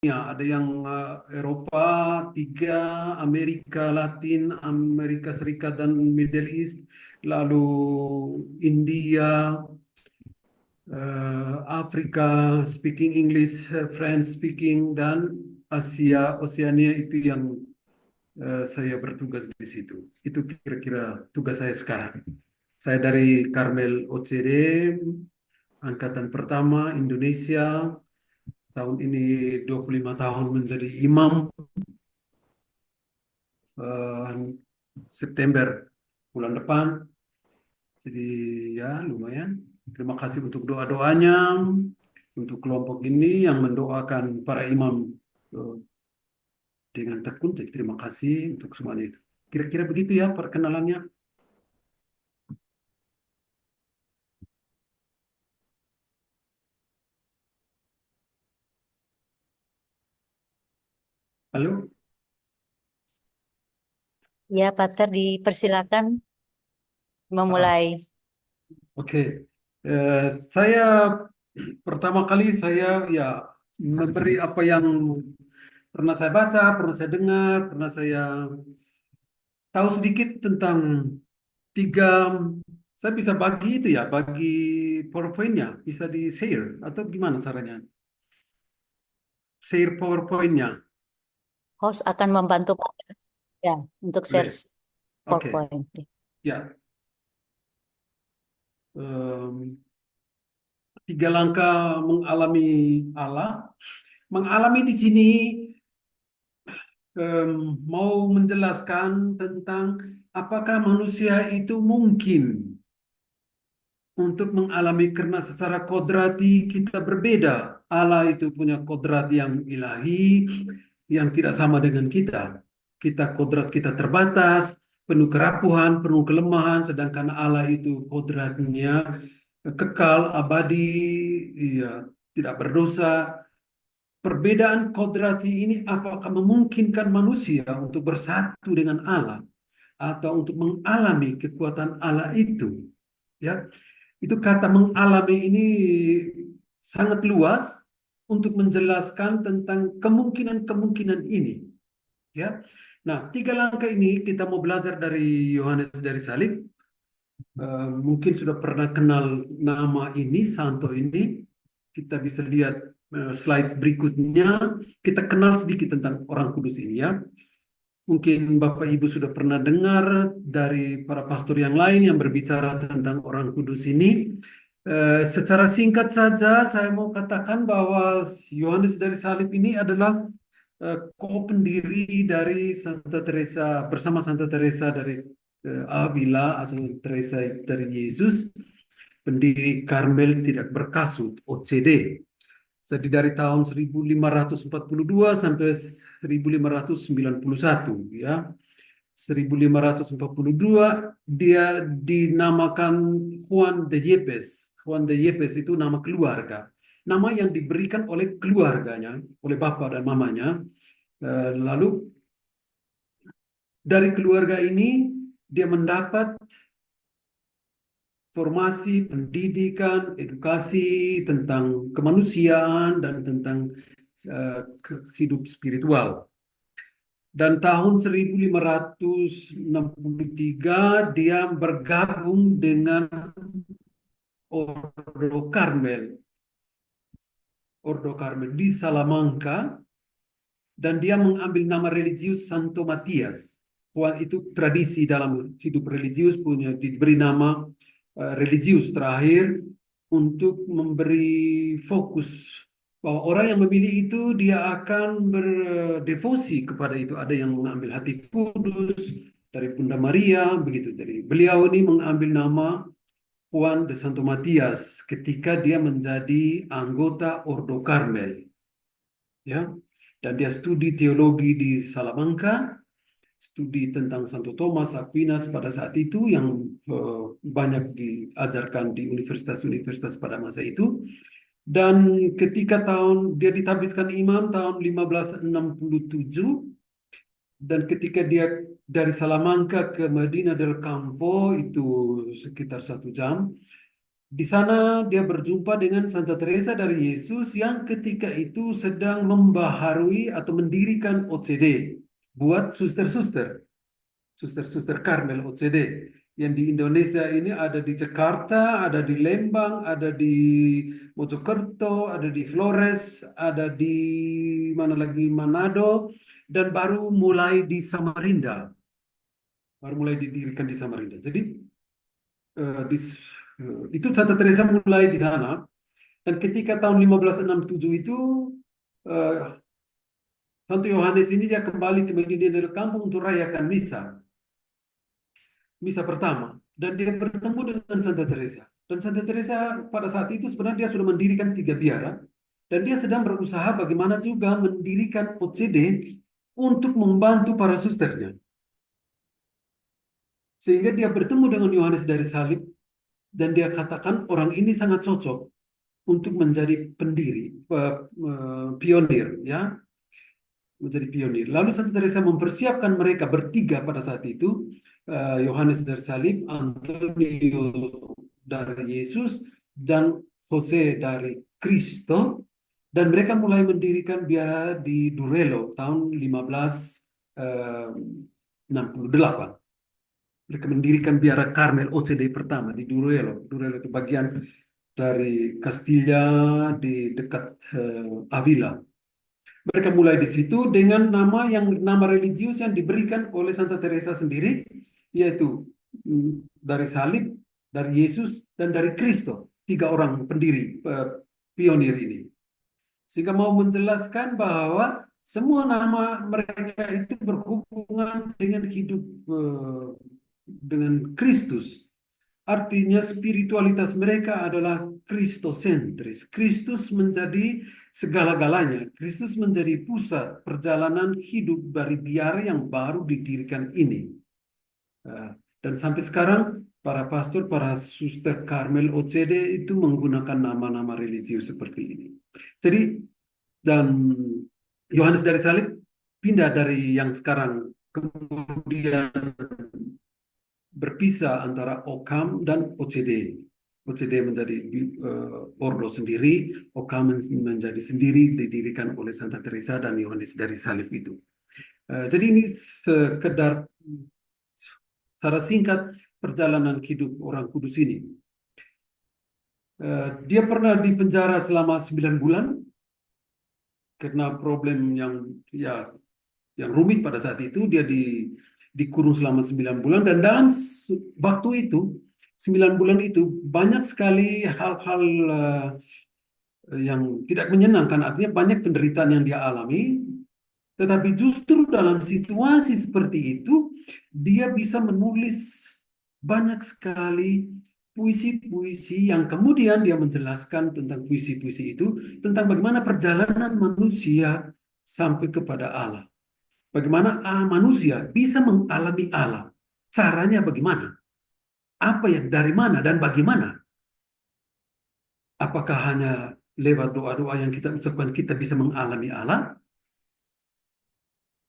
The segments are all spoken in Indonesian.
Ya, ada yang Eropa, tiga, Amerika Latin, Amerika Serikat dan Middle East, lalu India, Afrika speaking English, French speaking, dan Asia, Oceania itu yang saya bertugas di situ. Itu kira-kira tugas saya sekarang. Saya dari Karmel OCD, angkatan pertama Indonesia, tahun ini 25 tahun menjadi imam. eh, September bulan depan. Jadi ya lumayan. Terima kasih untuk doa-doanya untuk kelompok ini yang mendoakan para imam eh, dengan tekun. Jadi terima kasih untuk semuanya itu. Kira-kira begitu ya perkenalannya. Halo, Ya, Pater, dipersilakan ah, memulai. oke. Saya pertama kali saya ya memberi apa yang pernah saya baca, pernah saya dengar, pernah saya tahu sedikit tentang tiga. Saya bisa bagi itu ya, bagi PowerPoint-nya, bisa di-share atau gimana caranya? Share PowerPoint-nya, Host akan membantu Pater ya untuk share boleh? Oke, PowerPoint. ya. Em, Tiga langkah mengalami Allah. Mengalami di sini mau menjelaskan tentang apakah manusia itu mungkin untuk mengalami karena secara kodrati kita berbeda. Allah itu punya kodrat yang ilahi yang tidak sama dengan kita. Kodrat kita terbatas, penuh kerapuhan, penuh kelemahan, sedangkan Allah itu kodratnya kekal, abadi, ya, tidak berdosa. Perbedaan kodrati ini apakah memungkinkan manusia untuk bersatu dengan Allah atau untuk mengalami kekuatan Allah itu? Ya, itu kata mengalami ini sangat luas untuk menjelaskan tentang kemungkinan-kemungkinan ini. Ya, nah tiga langkah ini kita mau belajar dari Yohanes dari Salib. Mungkin sudah pernah kenal nama ini, Santo ini. Kita bisa lihat slide berikutnya. Kita kenal sedikit tentang Orang Kudus ini ya. Mungkin Bapak Ibu sudah pernah dengar dari para pastor yang lain yang berbicara tentang Orang Kudus ini. Secara singkat saja, saya mau katakan bahwa Yohanes dari Salib ini adalah co-pendiri dari Santa Teresa bersama Santa Teresa dari Avila atau Teresa dari Yesus, pendiri Karmel Tidak Berkasut (OCD). Jadi dari tahun 1542 sampai 1591 ya. 1542 dia dinamakan Juan de Yepes. Juan de Yepes itu nama keluarga. Nama yang diberikan oleh keluarganya, oleh bapak dan mamanya. Lalu dari keluarga ini dia mendapat formasi, pendidikan, edukasi tentang kemanusiaan dan tentang hidup spiritual. Dan tahun 1563 dia bergabung dengan Ordo Karmel, Ordo Karmel di Salamanca, dan dia mengambil nama religius Santo Matias. Wah, itu tradisi dalam hidup religius punya diberi nama religius terakhir untuk memberi fokus bahwa orang yang memilih itu dia akan berdevosi kepada itu. Ada yang mengambil hati kudus dari Bunda Maria begitu. Jadi beliau ini mengambil nama Juan de Santo Matias ketika dia menjadi anggota Ordo Karmel, ya. Dan dia studi teologi di Salamanca, studi tentang Santo Thomas Aquinas pada saat itu yang banyak diajarkan di universitas-universitas pada masa itu. Dan ketika dia ditabiskan imam tahun 1567, dan ketika dia dari Salamanca ke Medina del Campo itu sekitar 1 jam. Di sana dia berjumpa dengan Santa Teresa dari Yesus yang ketika itu sedang membaharui atau mendirikan OCD buat suster-suster, suster-suster Karmel OCD yang di Indonesia ini ada di Jakarta, ada di Lembang, ada di Mojokerto, ada di Flores, ada di mana lagi Manado, dan baru mulai di Samarinda, baru mulai didirikan di Samarinda. Jadi eh, di, itu Santa Teresa mulai di sana. Dan ketika tahun 1567 itu eh, Santo Yohanes ini dia kembali ke Medina del Campo untuk rayakan misa, misa pertama. Dan dia bertemu dengan Santa Teresa. Dan Santa Teresa pada saat itu sebenarnya dia sudah mendirikan 3 biara. Dan dia sedang berusaha bagaimana juga mendirikan OCD untuk membantu para susternya. Sehingga dia bertemu dengan Yohanes dari Salib dan dia katakan orang ini sangat cocok untuk menjadi pendiri, pionir, ya, menjadi pionir. Lalu Santa Teresa mempersiapkan mereka bertiga pada saat itu, Yohanes dari Salib, Antonio dari Yesus, dan Jose dari Kristo, dan mereka mulai mendirikan biara di Durelo tahun 1568. Mereka mendirikan biara Karmel OCD pertama di Durelo. Durelo itu bagian dari Castilla di dekat Avila. Mereka mulai di situ dengan nama religius yang diberikan oleh Santa Teresa sendiri, yaitu dari salib, dari Yesus, dan dari Kristo. 3 orang pendiri pionir ini. Sehingga mau menjelaskan bahwa semua nama mereka itu berhubungan dengan hidup dengan Kristus. Artinya spiritualitas mereka adalah kristosentris. Kristus menjadi segala-galanya. Kristus menjadi pusat perjalanan hidup dari biara yang baru didirikan ini. Dan sampai sekarang para pastor, para suster Karmel OCD itu menggunakan nama-nama religius seperti ini. Jadi dan Yohanes dari Salib pindah dari yang sekarang, kemudian berpisah antara Okam dan OCD. OCD menjadi ordo sendiri, Okam menjadi sendiri, didirikan oleh Santa Teresa dan Yohanes dari Salib itu. Jadi ini sekedar secara singkat perjalanan hidup orang kudus ini. Dia pernah dipenjara selama 9 bulan karena problem yang rumit pada saat itu. Dia dikurung selama 9 bulan, dan dalam waktu itu 9 bulan itu banyak sekali hal-hal yang tidak menyenangkan. Artinya banyak penderitaan yang dia alami, tetapi justru dalam situasi seperti itu dia bisa menulis banyak sekali puisi-puisi yang kemudian dia menjelaskan tentang puisi-puisi itu, tentang bagaimana perjalanan manusia sampai kepada Allah. Bagaimana manusia bisa mengalami Allah. Caranya bagaimana? Apa yang dari mana dan bagaimana? Apakah hanya lewat doa-doa yang kita ucapkan kita bisa mengalami Allah?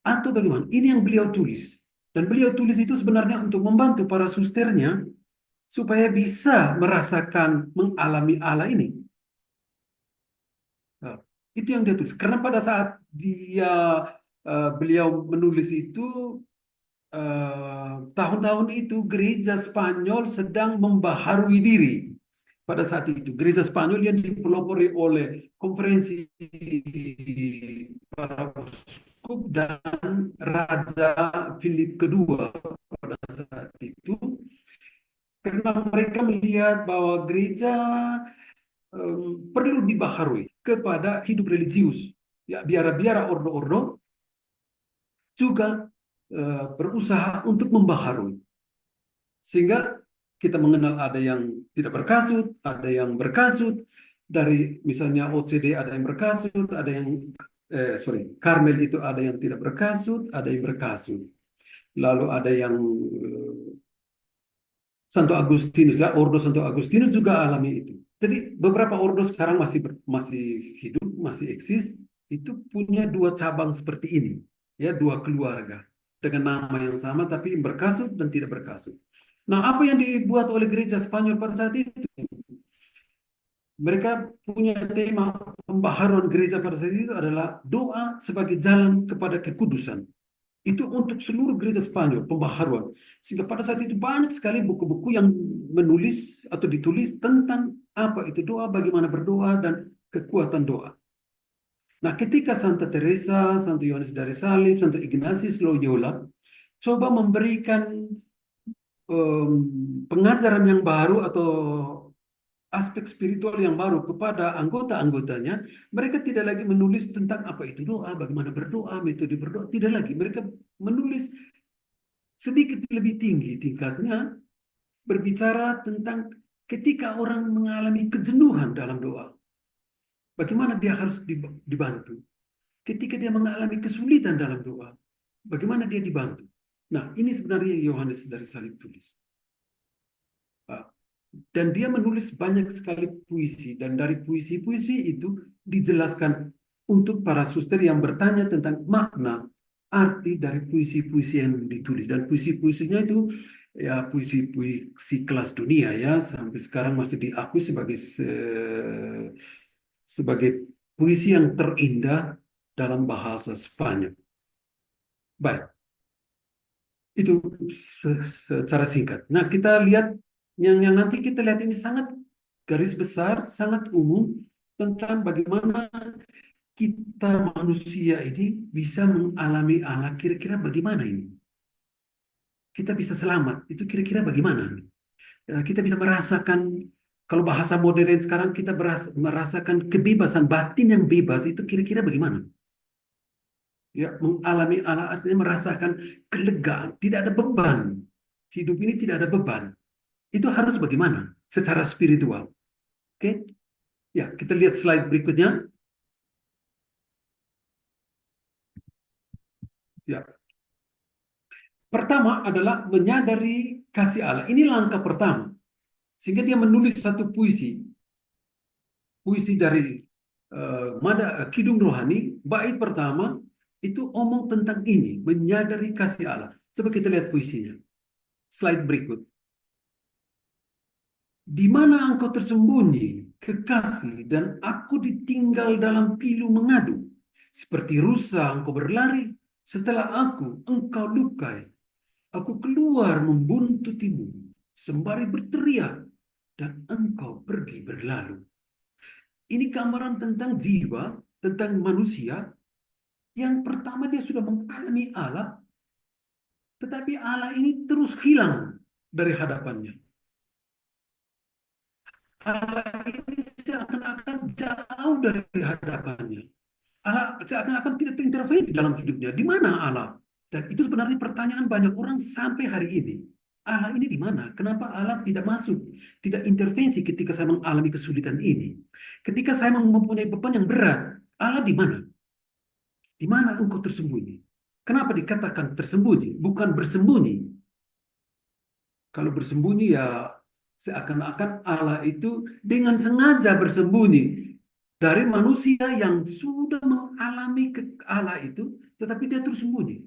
Atau bagaimana? Ini yang beliau tulis. Dan beliau tulis itu sebenarnya untuk membantu para susternya supaya bisa merasakan mengalami Allah ini. Nah, itu yang dia tulis. Karena pada saat beliau menulis itu, tahun-tahun itu gereja Spanyol sedang membaharui diri. Pada saat itu gereja Spanyol yang dipelopori oleh konferensi para uskup dan Raja Philip kedua pada saat itu, karena mereka melihat bahwa gereja perlu dibaharui kepada hidup religius. Ya, biara-biara ordo-ordo juga berusaha untuk membaharui. Sehingga kita mengenal ada yang tidak berkasut, ada yang berkasut. Dari misalnya OCD ada yang berkasut, ada yang Karmel itu ada yang tidak berkasut, ada yang berkasut. Lalu ada yang Santo Agustinus, ya, Ordo Santo Agustinus juga alami itu. Jadi beberapa ordo sekarang masih hidup, masih eksis, itu punya 2 cabang seperti ini, ya, 2 keluarga dengan nama yang sama tapi berkasut dan tidak berkasut. Nah, apa yang dibuat oleh gereja Spanyol pada saat itu? Mereka punya tema pembaharuan gereja pada saat itu adalah doa sebagai jalan kepada kekudusan. Itu untuk seluruh gereja Spanyol, pembaharuan. Sehingga pada saat itu banyak sekali buku-buku yang menulis atau ditulis tentang apa itu doa, bagaimana berdoa, dan kekuatan doa. Nah, ketika Santa Teresa, Santo Yohanes dari Salib, Santo Ignatius Loyola coba memberikan pengajaran yang baru atau aspek spiritual yang baru kepada anggota-anggotanya, mereka tidak lagi menulis tentang apa itu doa, bagaimana berdoa, metode berdoa, tidak lagi. Mereka menulis sedikit lebih tinggi tingkatnya, berbicara tentang ketika orang mengalami kejenuhan dalam doa, bagaimana dia harus dibantu. Ketika dia mengalami kesulitan dalam doa, bagaimana dia dibantu. Nah, ini sebenarnya Yohanes dari Salib tulis. Ah, dan dia menulis banyak sekali puisi, dan dari puisi-puisi itu dijelaskan untuk para suster yang bertanya tentang makna arti dari puisi-puisi yang ditulis. Dan puisi-puisinya itu ya puisi-puisi kelas dunia ya, sampai sekarang masih diakui sebagai sebagai puisi yang terindah dalam bahasa Spanyol. Baik, itu secara singkat. Nah, kita lihat yang nanti kita lihat ini sangat garis besar, sangat umum tentang bagaimana kita manusia ini bisa mengalami Allah. Kira-kira bagaimana ini? Kita bisa selamat. Itu kira-kira bagaimana? Kita bisa merasakan, kalau bahasa modern sekarang kita merasakan kebebasan batin yang bebas. Itu kira-kira bagaimana? Ya, mengalami Allah artinya merasakan kelegaan, tidak ada beban. Hidup ini tidak ada beban. Itu harus bagaimana? Secara spiritual. Oke? Ya, kita lihat slide berikutnya. Ya. Pertama adalah menyadari kasih Allah. Ini langkah pertama. Sehingga dia menulis satu puisi. Puisi dari Kidung Rohani. Bait pertama itu omong tentang ini. Menyadari kasih Allah. Coba kita lihat puisinya. Slide berikut. Di mana engkau tersembunyi, kekasih, dan aku ditinggal dalam pilu mengadu. Seperti rusa engkau berlari, setelah engkau lukai. Aku keluar membuntutimu, sembari berteriak, dan engkau pergi berlalu. Ini gambaran tentang jiwa, tentang manusia, yang pertama dia sudah mengalami Allah, tetapi Allah ini terus hilang dari hadapannya. Allah ini seakan-akan jauh dari hadapannya. Allah seakan-akan tidak terintervensi dalam hidupnya. Di mana Allah? Dan itu sebenarnya pertanyaan banyak orang sampai hari ini. Allah ini di mana? Kenapa Allah tidak masuk, tidak intervensi ketika saya mengalami kesulitan ini? Ketika saya mempunyai beban yang berat, Allah di mana? Di mana engkau tersembunyi? Kenapa dikatakan tersembunyi, bukan bersembunyi? Kalau bersembunyi ya seakan-akan Allah itu dengan sengaja bersembunyi dari manusia yang sudah mengalami ke Allah itu, tetapi dia terus sembunyi.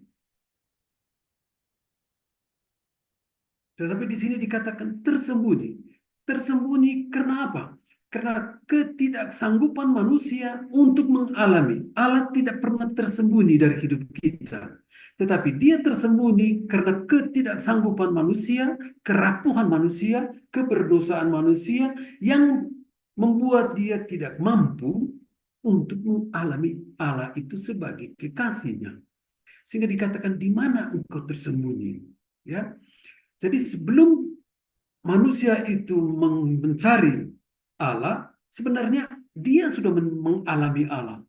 Tetapi di sini dikatakan tersembunyi. Tersembunyi karena apa? Karena ketidaksanggupan manusia untuk mengalami. Allah tidak pernah tersembunyi dari hidup kita. Tetapi dia tersembunyi karena ketidaksanggupan manusia, kerapuhan manusia, keberdosaan manusia yang membuat dia tidak mampu untuk mengalami Allah itu sebagai kekasihnya. Sehingga dikatakan di mana engkau tersembunyi? Ya, jadi sebelum manusia itu mencari Allah, sebenarnya dia sudah mengalami Allah.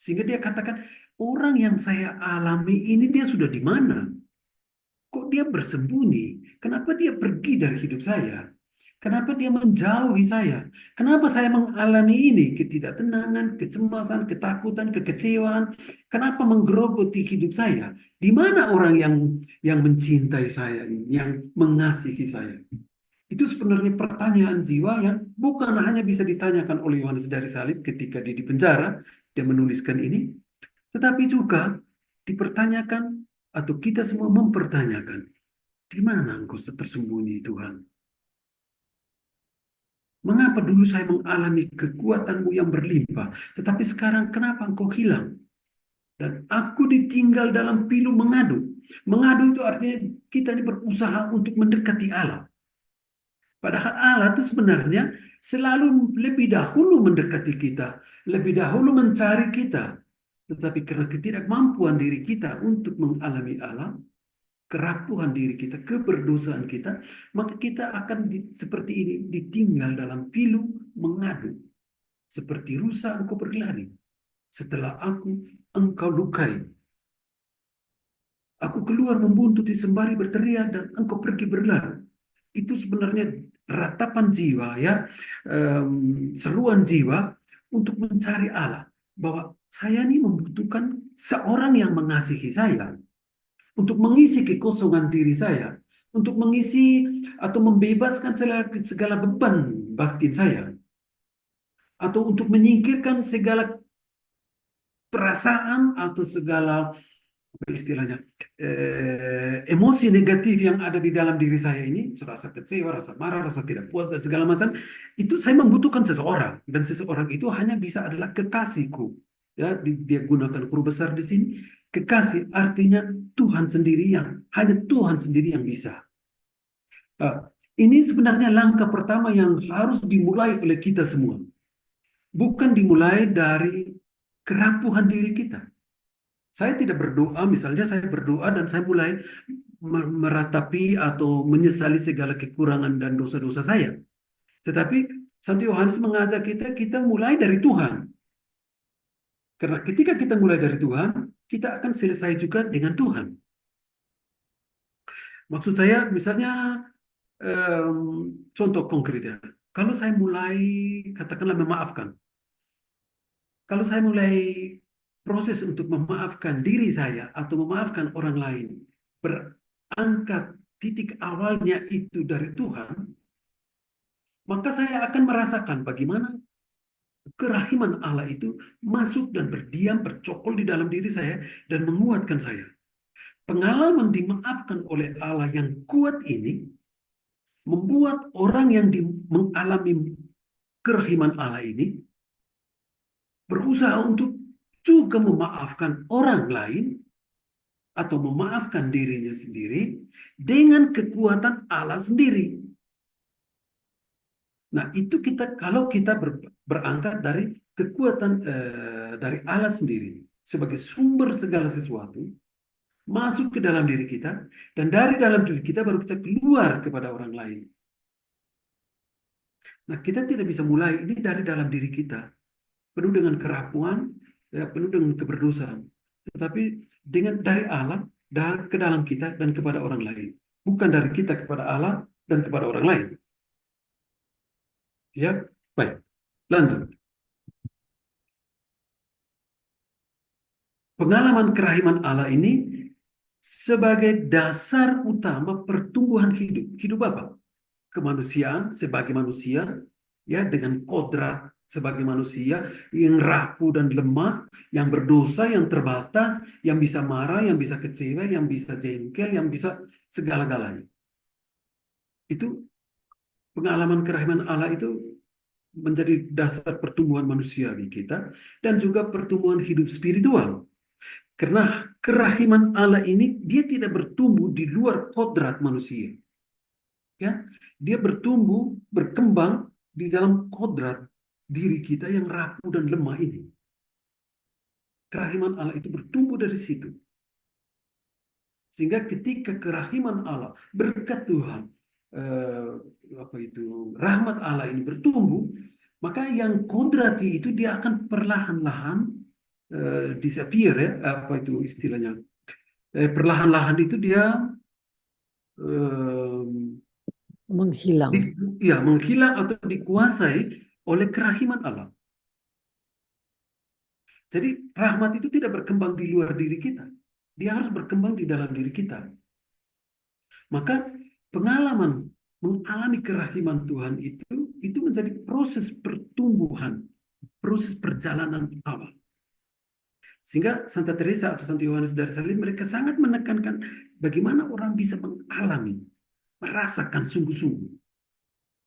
Sehingga dia katakan, orang yang saya alami ini dia sudah di mana? Kok dia bersembunyi? Kenapa dia pergi dari hidup saya? Kenapa dia menjauhi saya? Kenapa saya mengalami ini? Ketidaktenangan, kecemasan, ketakutan, kekecewaan. Kenapa menggerogoti hidup saya? Di mana orang yang mencintai saya, yang mengasihi saya? Itu sebenarnya pertanyaan jiwa yang bukan hanya bisa ditanyakan oleh Yohanes dari Salib ketika dia di penjara, dia menuliskan ini, tetapi juga dipertanyakan atau kita semua mempertanyakan, di mana engkau tersembunyi Tuhan? Mengapa dulu saya mengalami kekuatanmu yang berlimpah, tetapi sekarang kenapa engkau hilang? Dan aku ditinggal dalam pilu mengadu. Mengadu itu artinya kita ini berusaha untuk mendekati Allah. Padahal Allah itu sebenarnya selalu lebih dahulu mendekati kita, lebih dahulu mencari kita. Tetapi karena ketidakmampuan diri kita untuk mengalami Allah, kerapuhan diri kita, keberdosaan kita, maka kita akan seperti ini, ditinggal dalam pilu mengadu. Seperti rusa engkau berlari. Setelah engkau lukai. Aku keluar membuntuti sembari berteriak dan engkau pergi berlari. Itu sebenarnya ratapan jiwa, ya, seruan jiwa untuk mencari Allah. Bahwa saya ini membutuhkan seorang yang mengasihi saya untuk mengisi kekosongan diri saya, untuk mengisi atau membebaskan segala beban batin saya, atau untuk menyingkirkan segala perasaan atau segala apa istilahnya, emosi negatif yang ada di dalam diri saya ini, rasa kecewa, rasa marah, rasa tidak puas dan segala macam. Itu saya membutuhkan seseorang, dan seseorang itu hanya bisa adalah kekasihku. Ya, dia gunakan huruf besar di sini. Kekasih artinya Tuhan sendiri, yang hanya Tuhan sendiri yang bisa. Eh, ini sebenarnya langkah pertama yang harus dimulai oleh kita semua. Bukan dimulai dari kerapuhan diri kita. Saya tidak berdoa, misalnya saya berdoa dan saya mulai meratapi atau menyesali segala kekurangan dan dosa-dosa saya. Tetapi Santo Yohanes mengajak kita, kita mulai dari Tuhan. Karena ketika kita mulai dari Tuhan, kita akan selesai juga dengan Tuhan. Maksud saya, misalnya contoh konkret ya. Kalau saya mulai, katakanlah memaafkan. Kalau saya mulai proses untuk memaafkan diri saya atau memaafkan orang lain, berangkat titik awalnya itu dari Tuhan, maka saya akan merasakan bagaimana kerahiman Allah itu masuk dan berdiam, bercokol di dalam diri saya dan menguatkan saya. Pengalaman dimaafkan oleh Allah yang kuat ini membuat orang yang mengalami kerahiman Allah ini berusaha untuk juga memaafkan orang lain atau memaafkan dirinya sendiri dengan kekuatan Allah sendiri. Nah, itu kita kalau kita berangkat dari kekuatan dari Allah sendiri sebagai sumber segala sesuatu masuk ke dalam diri kita, dan dari dalam diri kita baru kita keluar kepada orang lain. Nah, kita tidak bisa mulai ini dari dalam diri kita, penuh dengan kerapuan, ya, penuh dengan keberdosaan. Tetapi dari Allah ke dalam kita dan kepada orang lain. Bukan dari kita kepada Allah dan kepada orang lain. Ya, baik. Lanjut. Pengalaman kerahiman Allah ini sebagai dasar utama pertumbuhan hidup. Hidup apa? Kemanusiaan sebagai manusia, ya, dengan kodrat sebagai manusia yang rapuh dan lemah, yang berdosa, yang terbatas, yang bisa marah, yang bisa kecewa, yang bisa jengkel, yang bisa segala-galanya. Itu pengalaman kerahiman Allah itu menjadi dasar pertumbuhan manusiawi kita dan juga pertumbuhan hidup spiritual. Karena kerahiman Allah ini dia tidak bertumbuh di luar kodrat manusia. Ya, dia bertumbuh, berkembang di dalam kodrat diri kita yang rapuh dan lemah ini. Kerahiman Allah itu bertumbuh dari situ. Sehingga ketika kerahiman Allah, berkat Tuhan, eh, apa itu, rahmat Allah ini bertumbuh, maka yang kodrati itu dia akan perlahan-lahan disappear, ya, apa itu istilahnya, perlahan-lahan itu dia eh, Menghilang. ya, menghilang atau dikuasai oleh kerahiman Allah. Jadi rahmat itu tidak berkembang di luar diri kita. Dia harus berkembang di dalam diri kita. Maka pengalaman mengalami kerahiman Tuhan itu menjadi proses pertumbuhan, proses perjalanan awal. Sehingga Santa Teresa atau Santo Yohanes dari Salib mereka sangat menekankan bagaimana orang bisa mengalami, merasakan sungguh-sungguh.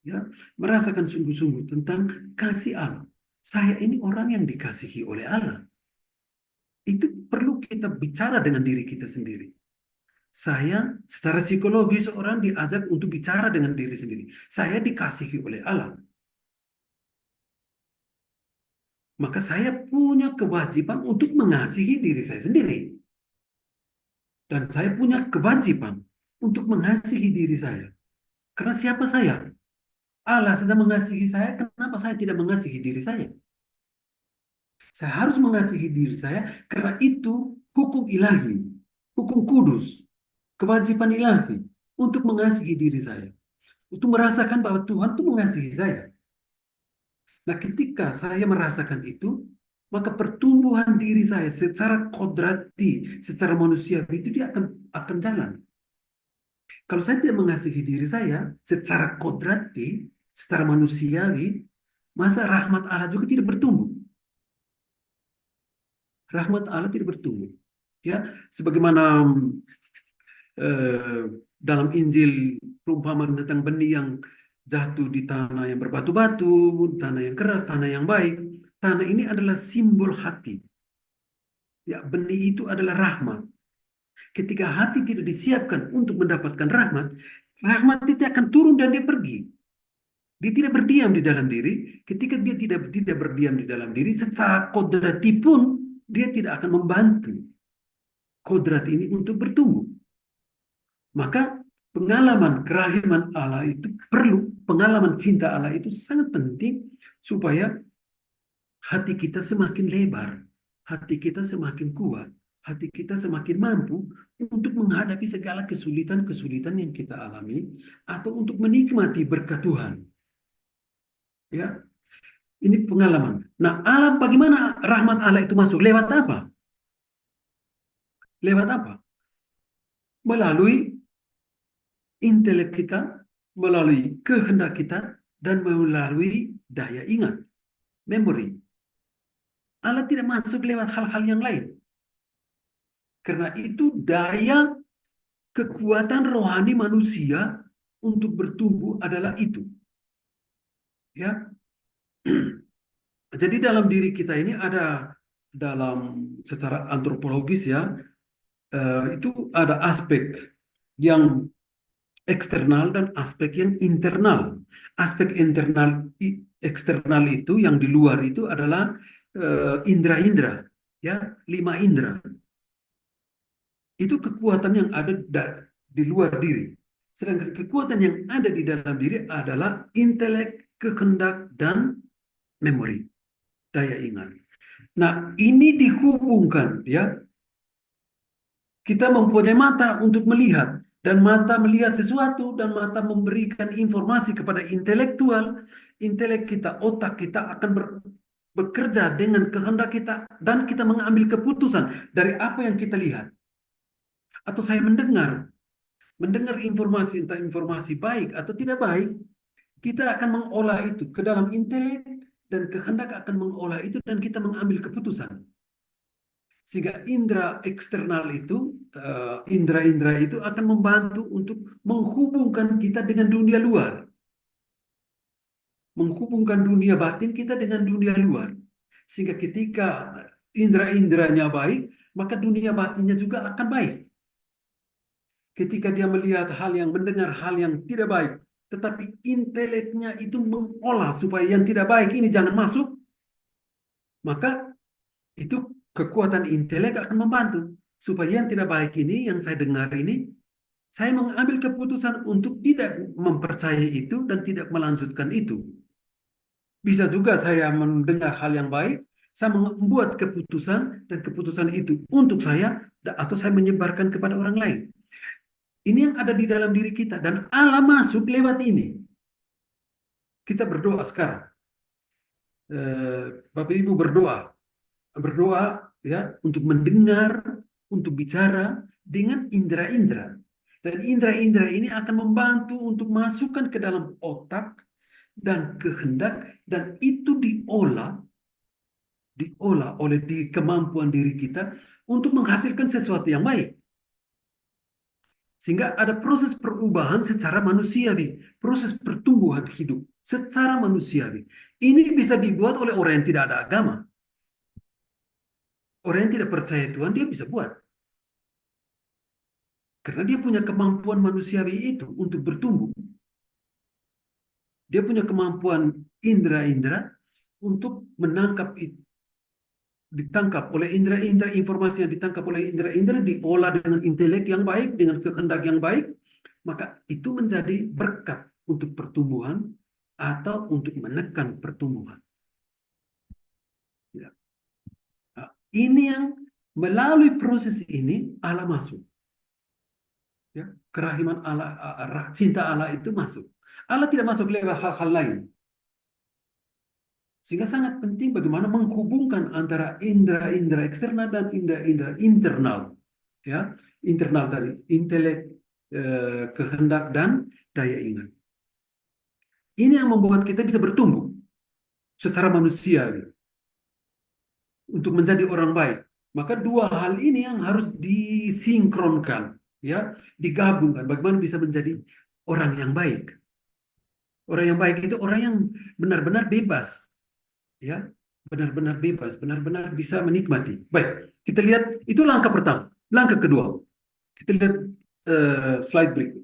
ya, merasakan sungguh-sungguh tentang kasih Allah. Saya ini orang yang dikasihi oleh Allah. Itu perlu kita bicara dengan diri kita sendiri. Saya secara psikologis orang diajak untuk bicara dengan diri sendiri. Saya dikasihi oleh Allah. Maka saya punya kewajiban untuk mengasihi diri saya sendiri. Dan saya punya kewajiban untuk mengasihi diri saya. Karena siapa saya? Allah saja mengasihi saya, kenapa saya tidak mengasihi diri saya? Saya harus mengasihi diri saya karena itu hukum ilahi, hukum kudus, kewajiban ilahi untuk mengasihi diri saya. Untuk merasakan bahwa Tuhan itu mengasihi saya. Nah, ketika saya merasakan itu, maka pertumbuhan diri saya secara kodrati, secara manusiawi itu dia akan jalan. Kalau saya tidak mengasihi diri saya secara kodrati, secara manusiawi, masa rahmat Allah juga tidak bertumbuh. Rahmat Allah tidak bertumbuh. Ya, sebagaimana eh, dalam Injil perumpamaan tentang benih yang jatuh di tanah yang berbatu-batu, tanah yang keras, tanah yang baik. Tanah ini adalah simbol hati. Ya, benih itu adalah rahmat. Ketika hati tidak disiapkan untuk mendapatkan rahmat, rahmat itu akan turun dan dia pergi. Dia tidak berdiam di dalam diri. Ketika dia tidak berdiam di dalam diri, secara kodrati pun dia tidak akan membantu kodrat ini untuk bertumbuh. Maka pengalaman kerahiman Allah itu perlu, pengalaman cinta Allah itu sangat penting supaya hati kita semakin lebar, hati kita semakin kuat, hati kita semakin mampu untuk menghadapi segala kesulitan-kesulitan yang kita alami atau untuk menikmati berkat Tuhan. Ya, ini pengalaman. Nah, Allah bagaimana rahmat Allah itu masuk? Lewat apa? Lewat apa? Melalui intelek kita, melalui kehendak kita, dan melalui daya ingat, memori. Allah tidak masuk lewat hal-hal yang lain. Karena itu daya kekuatan rohani manusia untuk bertumbuh adalah itu. Ya. Jadi dalam diri kita ini ada dalam secara antropologis ya, itu ada aspek yang eksternal dan aspek yang internal. Aspek internal eksternal itu yang di luar itu adalah indera-indera, ya, 5 indera. Itu kekuatan yang ada di luar diri. Sedangkan kekuatan yang ada di dalam diri adalah intelek, kehendak, dan memori, daya ingat. Nah, ini dihubungkan ya. Kita mempunyai mata untuk melihat dan mata melihat sesuatu dan mata memberikan informasi kepada intelektual. Intelek kita, otak kita akan bekerja dengan kehendak kita dan kita mengambil keputusan dari apa yang kita lihat. Atau saya mendengar informasi entah informasi baik atau tidak baik, kita akan mengolah itu ke dalam intelek dan kehendak akan mengolah itu dan kita mengambil keputusan. Sehingga indera eksternal itu, indera-indera itu akan membantu untuk menghubungkan kita dengan dunia luar. Menghubungkan dunia batin kita dengan dunia luar. Sehingga ketika indera-inderanya baik, maka dunia batinnya juga akan baik. Ketika dia melihat hal yang, mendengar hal yang tidak baik, tetapi inteleknya itu mengolah supaya yang tidak baik ini jangan masuk, maka itu kekuatan intelek akan membantu supaya yang tidak baik ini yang saya dengar ini saya mengambil keputusan untuk tidak mempercayai itu dan tidak melanjutkan itu. Bisa juga saya mendengar hal yang baik, saya membuat keputusan dan keputusan itu untuk saya atau saya menyebarkan kepada orang lain. Ini yang ada di dalam diri kita dan Allah masuk lewat ini. Kita berdoa sekarang. Bapak Ibu berdoa ya untuk mendengar, untuk bicara dengan indera-indera. Dan indera-indera ini akan membantu untuk masukkan ke dalam otak dan kehendak dan itu diolah oleh kemampuan diri kita untuk menghasilkan sesuatu yang baik. Sehingga ada proses perubahan secara manusiawi, proses pertumbuhan hidup secara manusiawi. Ini bisa dibuat oleh orang yang tidak ada agama. Orang yang tidak percaya Tuhan, dia bisa buat. Karena dia punya kemampuan manusiawi itu untuk bertumbuh. Dia punya kemampuan indera-indera untuk menangkap itu, ditangkap oleh indera-indera, informasi yang ditangkap oleh indera-indera diolah dengan intelek yang baik, dengan kehendak yang baik, maka itu menjadi berkat untuk pertumbuhan atau untuk menekan pertumbuhan. Ya. Nah, ini yang melalui proses ini Allah masuk. Ya, kerahiman Allah, cinta Allah itu masuk. Allah tidak masuk lewat hal-hal lain. Sehingga sangat penting bagaimana menghubungkan antara indera-indera eksternal dan indera-indera internal. Ya, internal tadi, intelek, kehendak, dan daya ingat. Ini yang membuat kita bisa bertumbuh secara manusiawi untuk menjadi orang baik. Maka dua hal ini yang harus disinkronkan, ya, digabungkan. Bagaimana bisa menjadi orang yang baik? Orang yang baik itu orang yang benar-benar bebas, ya, benar-benar bebas, benar-benar bisa menikmati. Baik, kita lihat itu langkah pertama. Langkah kedua, kita lihat slide berikut.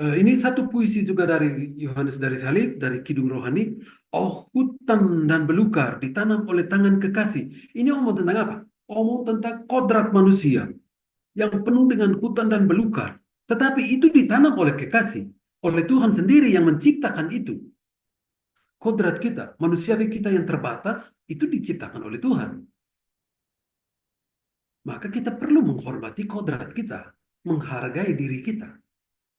Ini satu puisi juga dari Yohanes dari Salib, dari Kidung Rohani. Oh, hutan dan belukar ditanam oleh tangan kekasih. Ini omong tentang apa? Omong tentang kodrat manusia yang penuh dengan hutan dan belukar. Tetapi itu ditanam oleh kekasih, oleh Tuhan sendiri yang menciptakan itu. Kodrat kita, manusiawi kita yang terbatas, itu diciptakan oleh Tuhan. Maka kita perlu menghormati kodrat kita, menghargai diri kita,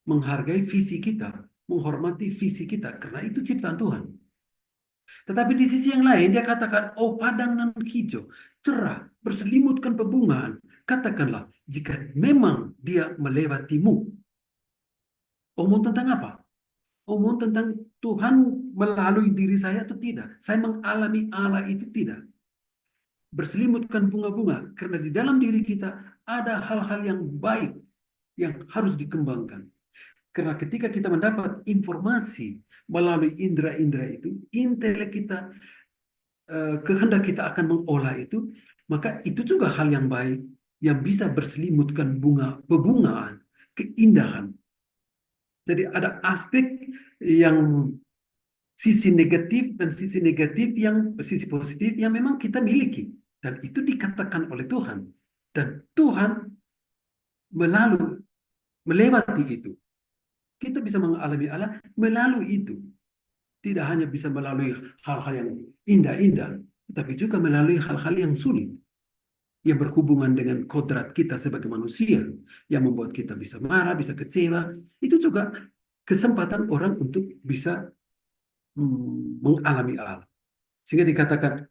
menghargai visi kita, menghormati visi kita, karena itu ciptaan Tuhan. Tetapi di sisi yang lain dia katakan, oh padang nan hijau, cerah, berselimutkan bebungaan. Katakanlah, jika memang dia melewatimu. Omong tentang apa? Omong tentang Tuhan melalui diri saya atau tidak. Saya mengalami Allah itu tidak. Berselimutkan bunga-bunga, karena di dalam diri kita ada hal-hal yang baik yang harus dikembangkan. Karena ketika kita mendapat informasi melalui indera-indera itu, intelek kita, kehendak kita akan mengolah itu, maka itu juga hal yang baik yang bisa berselimutkan bunga, bebungaan, keindahan. Jadi ada aspek yang sisi negatif dan sisi positif yang memang kita miliki dan itu dikatakan oleh Tuhan dan Tuhan melalui melewati itu. Kita bisa mengalami Allah melalui itu. Tidak hanya bisa melalui hal-hal yang indah-indah, tetapi juga melalui hal-hal yang sulit, yang berhubungan dengan kodrat kita sebagai manusia, yang membuat kita bisa marah, bisa kecewa. Itu juga kesempatan orang untuk bisa mengalami Allah. Sehingga dikatakan,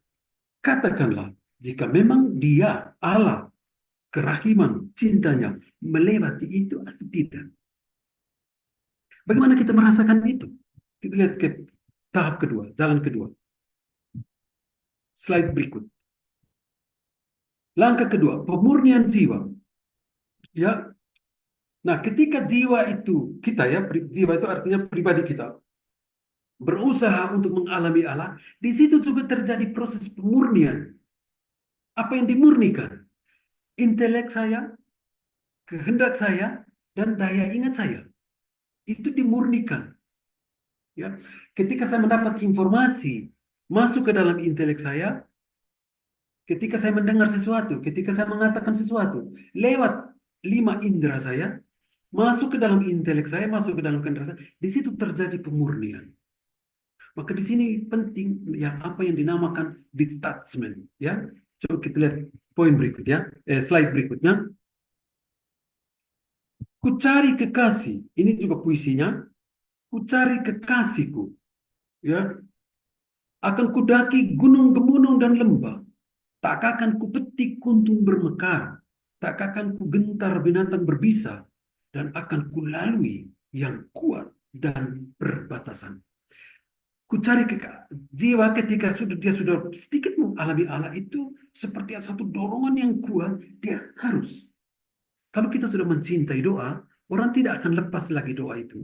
katakanlah, jika memang dia, Allah, kerahiman, cintanya, melewati itu atau tidak. Bagaimana kita merasakan itu? Kita lihat ke tahap kedua, jalan kedua. Slide berikut. Langkah kedua, pemurnian jiwa. Ya. Nah, ketika jiwa itu kita ya, jiwa itu artinya pribadi kita berusaha untuk mengalami Allah, di situ juga terjadi proses pemurnian. Apa yang dimurnikan? Intelek saya, kehendak saya, dan daya ingat saya. Itu dimurnikan. Ya. Ketika saya mendapat informasi masuk ke dalam intelek saya, ketika saya mendengar sesuatu, ketika saya mengatakan sesuatu, lewat 5 indera saya, masuk ke dalam intelek saya, masuk ke dalam kendera saya, di situ terjadi pemurnian. Maka di sini penting yang apa yang dinamakan detachment. Ya, coba kita lihat poin berikut ya, slide berikutnya. Ku cari kekasih, ini juga puisinya. Ku cari kekasihku, ya, akan kudaki gunung-gunung dan lembah. Tak akan kupetik kuntung bermekar, tak akan kugentar binatang berbisa, dan akan kulalui yang kuat dan berbatasan. Kucari jiwa ketika dia sudah sedikit mengalami Allah itu seperti satu dorongan yang kuat, dia harus. Kalau kita sudah mencintai doa, orang tidak akan lepas lagi doa itu.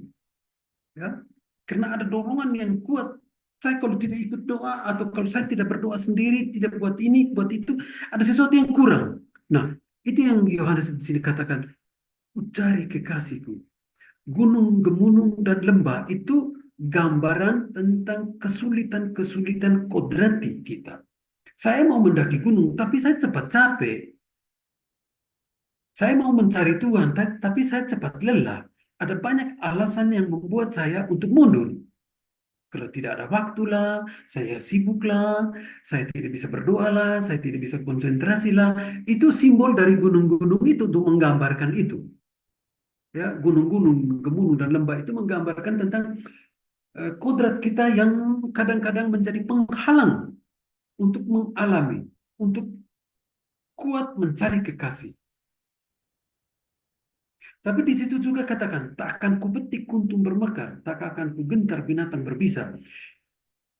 Ya, karena ada dorongan yang kuat. Saya kalau tidak ikut doa atau kalau saya tidak berdoa sendiri, tidak buat ini, buat itu, ada sesuatu yang kurang. Nah, itu yang Yohanes di sini katakan, cari kekasihku. Gunung, gemunung, dan lembah itu gambaran tentang kesulitan-kesulitan kodrati kita. Saya mau mendaki gunung, tapi saya cepat capek. Saya mau mencari Tuhan, tapi saya cepat lelah. Ada banyak alasan yang membuat saya untuk mundur. Kalau tidak ada waktu lah, saya sibuk lah, saya tidak bisa berdoa lah, saya tidak bisa konsentrasi lah. Itu simbol dari gunung-gunung itu untuk menggambarkan itu. Ya, gunung-gunung, gemunung dan lembah itu menggambarkan tentang kodrat kita yang kadang-kadang menjadi penghalang untuk mengalami, untuk kuat mencari kekasih. Tapi di situ juga katakan, tak akan kupetik kuntum bermekar, tak akan kugentar binatang berbisa.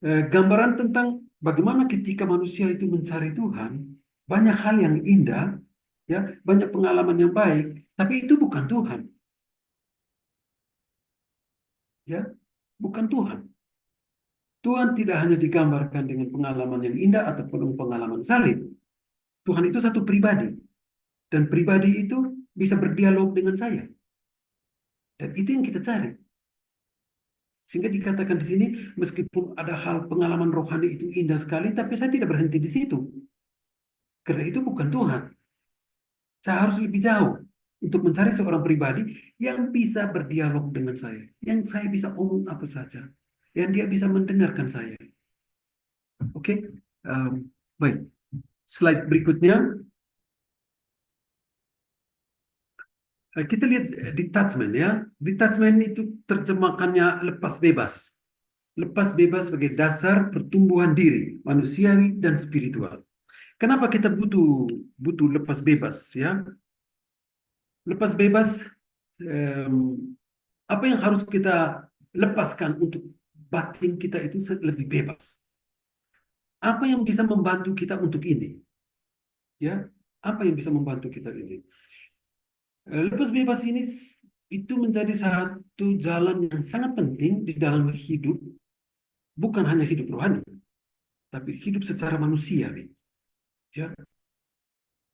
Gambaran tentang bagaimana ketika manusia itu mencari Tuhan, banyak hal yang indah, ya, banyak pengalaman yang baik, tapi itu bukan Tuhan, ya, bukan Tuhan. Tuhan tidak hanya digambarkan dengan pengalaman yang indah ataupun pengalaman salib. Tuhan itu satu pribadi, dan pribadi itu bisa berdialog dengan saya, dan itu yang kita cari. Sehingga dikatakan di sini, meskipun ada hal pengalaman rohani itu indah sekali, tapi saya tidak berhenti di situ. Karena itu bukan Tuhan. Saya harus lebih jauh untuk mencari seorang pribadi yang bisa berdialog dengan saya, yang saya bisa omong apa saja, yang dia bisa mendengarkan saya. Oke, baik. Slide berikutnya, kita lihat detachment ya. Detachment itu terjemahkannya lepas bebas. Lepas bebas sebagai dasar pertumbuhan diri manusiawi dan spiritual. Kenapa kita butuh butuh lepas bebas ya? Lepas bebas, em, apa yang harus kita lepaskan untuk batin kita itu lebih bebas? Apa yang bisa membantu kita untuk ini? Ya, apa yang bisa membantu kita ini? Lepas bebas ini itu menjadi satu jalan yang sangat penting di dalam hidup, bukan hanya hidup rohani, tapi hidup secara manusia, ya,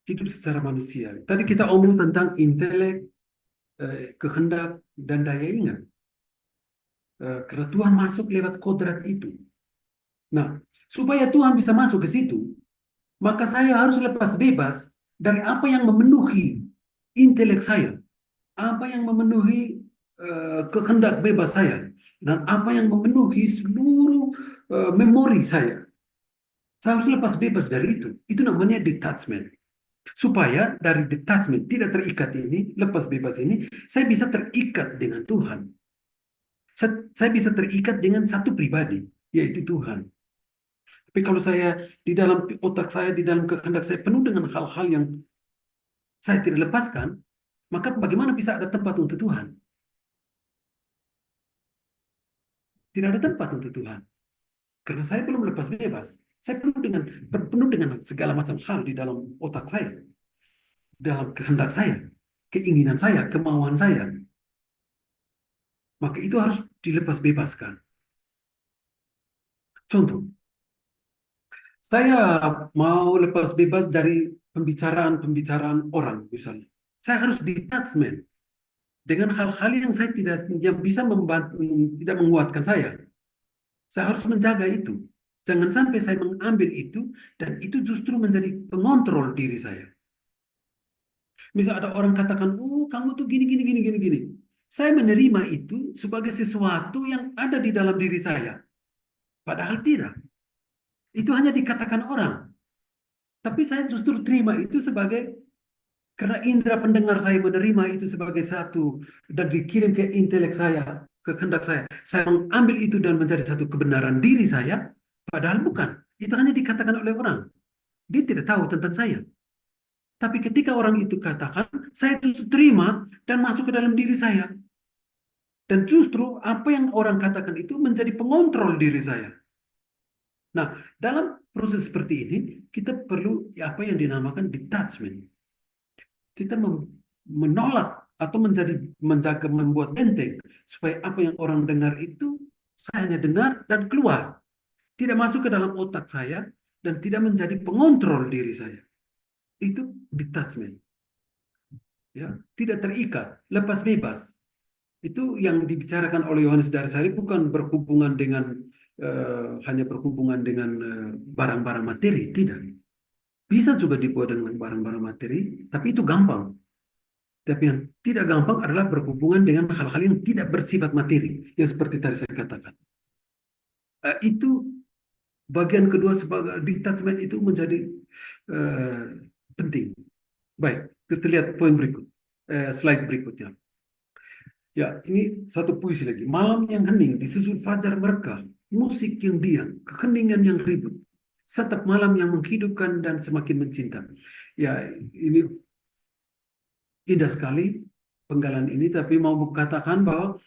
hidup secara manusia. Tadi kita omong tentang intelek, kehendak, dan daya ingat. Karena Tuhan masuk lewat kodrat itu. Nah, supaya Tuhan bisa masuk ke situ, maka saya harus lepas bebas dari apa yang memenuhi intelek saya, apa yang memenuhi kehendak bebas saya, dan apa yang memenuhi seluruh memori saya. Saya harus lepas bebas dari itu. Itu namanya detachment. Supaya dari detachment, tidak terikat ini, lepas bebas ini, saya bisa terikat dengan Tuhan. Saya bisa terikat dengan satu pribadi, yaitu Tuhan. Tapi kalau saya di dalam otak saya, di dalam kehendak saya penuh dengan hal-hal yang saya tidak lepaskan, maka bagaimana bisa ada tempat untuk Tuhan? Tidak ada tempat untuk Tuhan. Karena saya belum lepas bebas. Saya penuh dengan segala macam hal di dalam otak saya, dalam kehendak saya, keinginan saya, kemauan saya. Maka itu harus dilepas bebaskan. Contoh, saya mau lepas bebas dari pembicaraan-pembicaraan orang misalnya. Saya harus detachment dengan hal-hal yang saya tidak yang bisa membantu, tidak menguatkan saya. Saya harus menjaga itu. Jangan sampai saya mengambil itu dan itu justru menjadi pengontrol diri saya. Misal ada orang katakan, "Oh, kamu tuh gini gini gini gini gini." Saya menerima itu sebagai sesuatu yang ada di dalam diri saya. Padahal tidak. Itu hanya dikatakan orang. Tapi saya justru terima itu sebagai karena indera pendengar saya menerima itu sebagai satu dan dikirim ke intelek saya, ke kehendak saya. Saya mengambil itu dan menjadi satu kebenaran diri saya, padahal bukan. Itu hanya dikatakan oleh orang. Dia tidak tahu tentang saya. Tapi ketika orang itu katakan, saya justru terima dan masuk ke dalam diri saya. Dan justru apa yang orang katakan itu menjadi pengontrol diri saya. Nah, dalam proses seperti ini, kita perlu apa yang dinamakan detachment. Kita menolak atau menjaga membuat benteng supaya apa yang orang dengar itu saya hanya dengar dan keluar, tidak masuk ke dalam otak saya dan tidak menjadi pengontrol diri saya. Itu detachment, ya, tidak terikat, lepas bebas. Itu yang dibicarakan oleh Yohanes Darsari, bukan berhubungan dengan hanya berhubungan dengan barang-barang materi, tidak. Bisa juga dibuat dengan barang-barang materi, tapi itu gampang. Tapi yang tidak gampang adalah berhubungan dengan hal-hal yang tidak bersifat materi, yang seperti tadi saya katakan. Itu bagian kedua sebagai detachment itu menjadi eh, penting. Baik, kita lihat poin berikut, slide berikutnya. Ya, ini satu puisi lagi. Malam yang hening, disusul fajar berkah, musik yang diam, keheningan yang ribut, setiap malam yang menghidupkan dan semakin mencinta. Ya, ini indah sekali penggalan ini, tapi mau katakan bahwa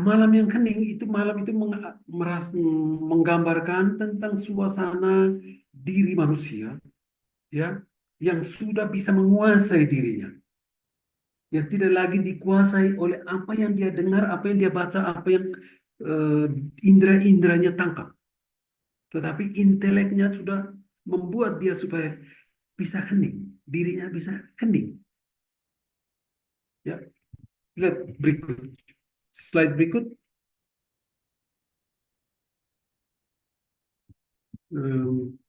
malam yang hening itu malam itu menggambarkan tentang suasana diri manusia, ya, yang sudah bisa menguasai dirinya, yang tidak lagi dikuasai oleh apa yang dia dengar, apa yang dia baca, apa yang eh, indera-inderanya tangkap, tetapi inteleknya sudah membuat dia supaya bisa hening, dirinya bisa hening. Ya, lihat berikut, slide berikut. Em,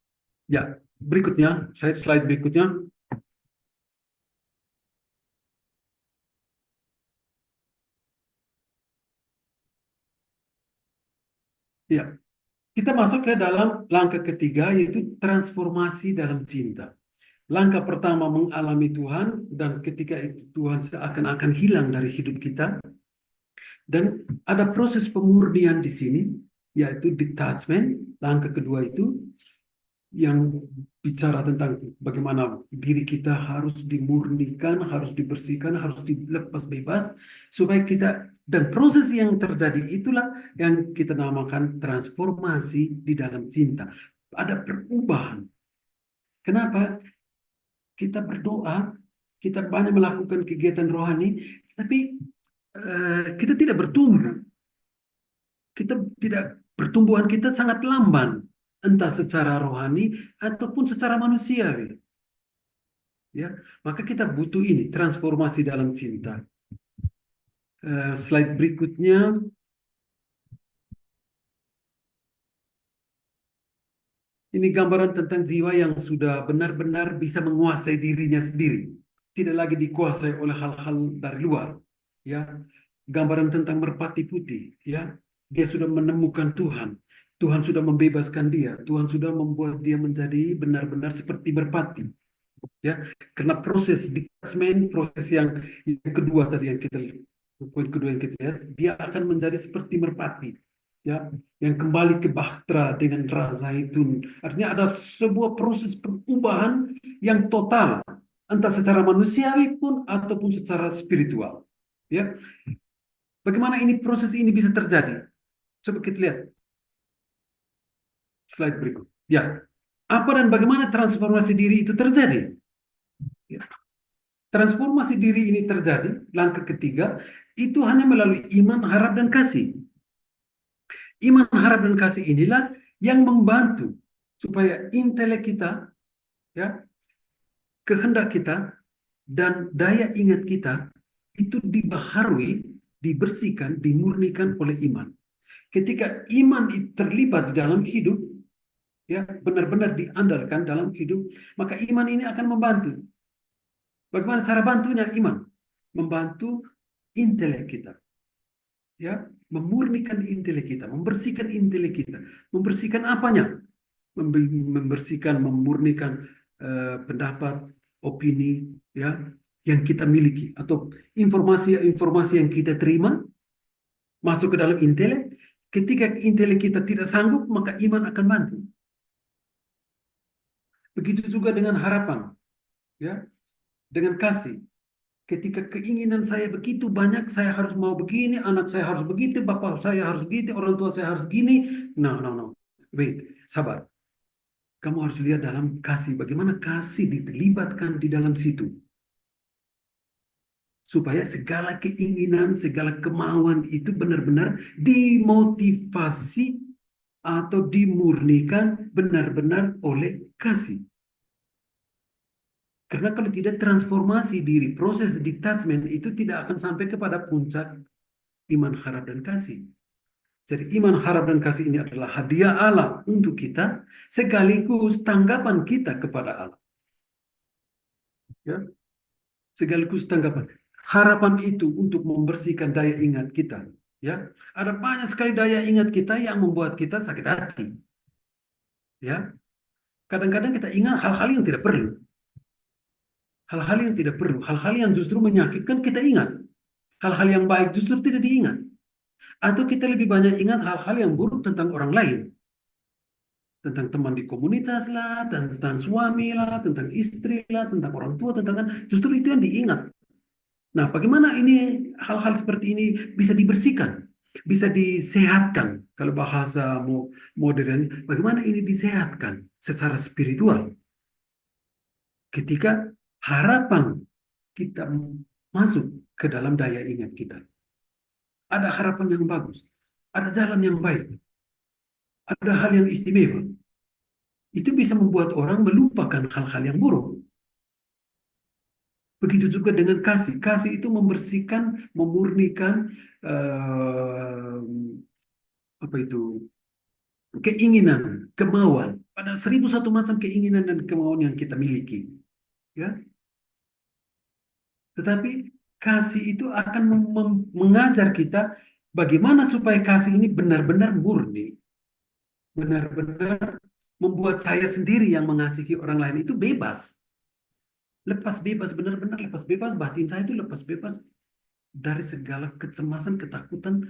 ya, berikutnya, saya slide berikutnya. Ya, kita masuk ke dalam langkah ketiga, yaitu transformasi dalam cinta. Langkah pertama mengalami Tuhan, dan ketika itu Tuhan seakan-akan hilang dari hidup kita. Dan ada proses pemurnian di sini, yaitu detachment. Langkah kedua itu yang bicara tentang bagaimana diri kita harus dimurnikan, harus dibersihkan, harus dilepas bebas, supaya kita, dan proses yang terjadi itulah yang kita namakan transformasi di dalam cinta. Ada perubahan. Kenapa? Kita berdoa, kita banyak melakukan kegiatan rohani, tapi kita tidak bertumbuh. Kita tidak, pertumbuhan kita sangat lamban, entah secara rohani ataupun secara manusiawi. Ya, maka kita butuh ini transformasi dalam cinta. Slide berikutnya, ini gambaran tentang jiwa yang sudah benar-benar bisa menguasai dirinya sendiri, tidak lagi dikuasai oleh hal-hal dari luar. Ya, gambaran tentang merpati putih. Ya, dia sudah menemukan Tuhan. Tuhan sudah membebaskan dia. Tuhan sudah membuat dia menjadi benar-benar seperti merpati. Ya, karena proses detachment, proses yang kedua tadi yang kita, poin kedua yang kita lihat, dia akan menjadi seperti merpati, ya, yang kembali ke bahtera dengan rasa itu. Artinya ada sebuah proses perubahan yang total, entah secara manusiawi pun ataupun secara spiritual. Ya, bagaimana ini proses ini bisa terjadi? Coba kita lihat slide berikut. Ya, apa dan bagaimana transformasi diri itu terjadi? Ya. Transformasi diri ini terjadi, langkah ketiga, itu hanya melalui iman, harap, dan kasih. Iman, harap, dan kasih inilah yang membantu supaya intelek kita, ya, kehendak kita, dan daya ingat kita itu dibaharui, dibersihkan, dimurnikan oleh iman. Ketika iman itu terlibat di dalam hidup, ya, benar-benar diandalkan dalam hidup, maka iman ini akan membantu. Bagaimana cara bantunya? Iman membantu intelek kita, ya, memurnikan intelek kita, membersihkan intelek kita. Membersihkan apanya? Membersihkan, memurnikan pendapat, opini, ya, yang kita miliki, atau informasi-informasi yang kita terima masuk ke dalam intelek. Ketika intelek kita tidak sanggup, maka iman akan bantu. Begitu juga dengan harapan, ya, dengan kasih. Ketika keinginan saya begitu banyak, saya harus mau begini, anak saya harus begitu, bapak saya harus begitu, orang tua saya harus gini. No, no, no. Wait, sabar. Kamu harus lihat dalam kasih, bagaimana kasih dilibatkan di dalam situ. supaya segala keinginan, segala kemauan itu benar-benar dimotivasi atau dimurnikan benar-benar oleh kasih. Karena kalau tidak transformasi diri, proses detachment itu tidak akan sampai kepada puncak iman, harap, dan kasih. Jadi iman, harap, dan kasih ini adalah hadiah Allah untuk kita, sekaligus tanggapan kita kepada Allah. Ya, sekaligus tanggapan. Harapan itu untuk membersihkan daya ingat kita. Ya, ada banyak sekali daya ingat kita yang membuat kita sakit hati. Ya, kadang-kadang kita ingat hal-hal yang tidak perlu, hal-hal yang tidak perlu, hal-hal yang justru menyakitkan kita ingat, hal-hal yang baik justru tidak diingat. Atau kita lebih banyak ingat hal-hal yang buruk tentang orang lain, tentang teman di komunitas lah, tentang suami lah, tentang istri lah, tentang orang tua, tentang kan, justru itu yang diingat. Nah, bagaimana ini hal-hal seperti ini bisa dibersihkan, bisa disehatkan? Kalau bahasa modern, bagaimana ini disehatkan secara spiritual? Ketika harapan kita masuk ke dalam daya ingat kita, ada harapan yang bagus, ada jalan yang baik, ada hal yang istimewa. Itu bisa membuat orang melupakan hal-hal yang buruk. Begitu juga dengan kasih. Kasih itu membersihkan, memurnikan eh, apa itu keinginan, kemauan. Ada 1001 macam keinginan dan kemauan yang kita miliki. Ya, tetapi kasih itu akan mengajar kita bagaimana supaya kasih ini benar-benar murni, benar-benar membuat saya sendiri yang mengasihi orang lain itu bebas. Lepas bebas, benar-benar lepas bebas, batin saya itu lepas bebas dari segala kecemasan, ketakutan,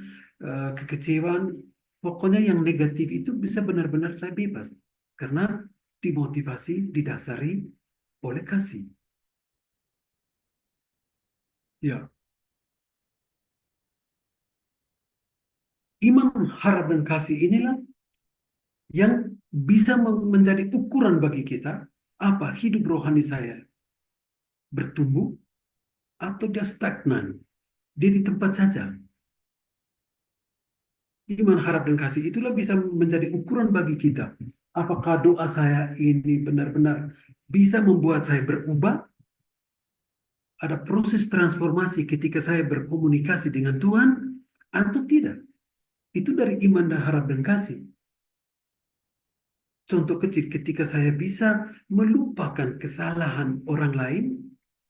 kekecewaan. Pokoknya yang negatif itu bisa benar-benar saya bebas. Karena dimotivasi, didasari oleh kasih. Ya, iman, harap, dan kasih inilah yang bisa menjadi ukuran bagi kita apa hidup rohani saya bertumbuh atau dia stagnan. Dia di tempat saja. Iman, harap, dan kasih itulah bisa menjadi ukuran bagi kita. Apakah doa saya ini benar-benar bisa membuat saya berubah? Ada proses transformasi ketika saya berkomunikasi dengan Tuhan atau tidak? Itu dari iman dan harap dan kasih. Contoh kecil, ketika saya bisa melupakan kesalahan orang lain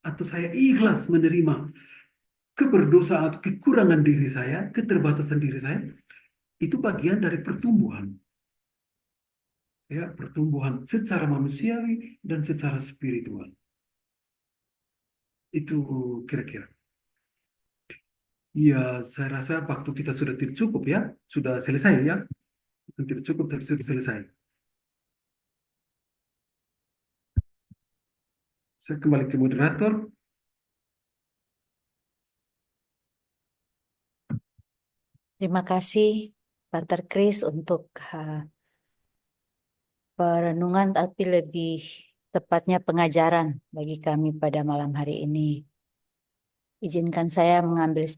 atau saya ikhlas menerima keberdosaan atau kekurangan diri saya, keterbatasan diri saya, itu bagian dari pertumbuhan. Ya, pertumbuhan secara manusiawi dan secara spiritual. Itu kira-kira. Ya, saya rasa waktu kita sudah tidak cukup ya. Sudah selesai ya. Tidak cukup, tapi sudah selesai. Saya kembali ke moderator. Terima kasih, Pater Chris, untuk perenungan, tapi lebih tepatnya pengajaran bagi kami pada malam hari ini. Izinkan saya mengambil